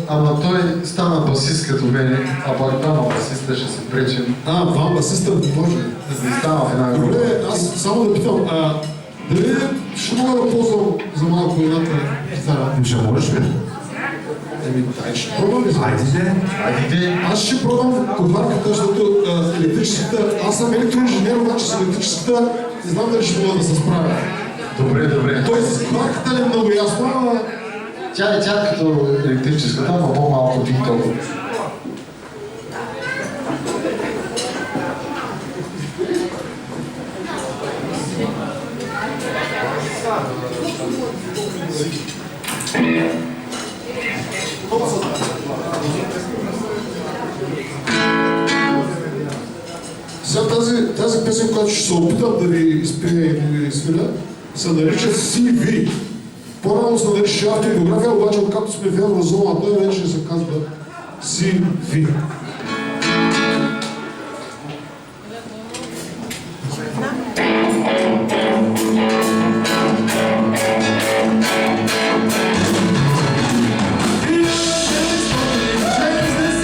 Ама той стана басист като мене, а пак двама басиста ще се пречим. Двама басиста, Боже. Да не става в една група. Добре, аз само да питам, дали ще мога да ползвам за малко едната китара? Ще можеш ли? Дай, ще пробвам ли? Айде. Аз ще пробвам кохарката, защото електрическата, аз съм електроинженер, обаче с електрическата не знам дали ще мога да се справя. Добре. Той с кохарката не е много ясно, ама... Тя е като електрическата, но по-малко тиктоко. Сега тази песен, която ще се опитам да ви изпия и да ви свиля, се нарича CV. По-рано се нарича автобиография, обаче откакто сме в еврозоната, вече се казва CV.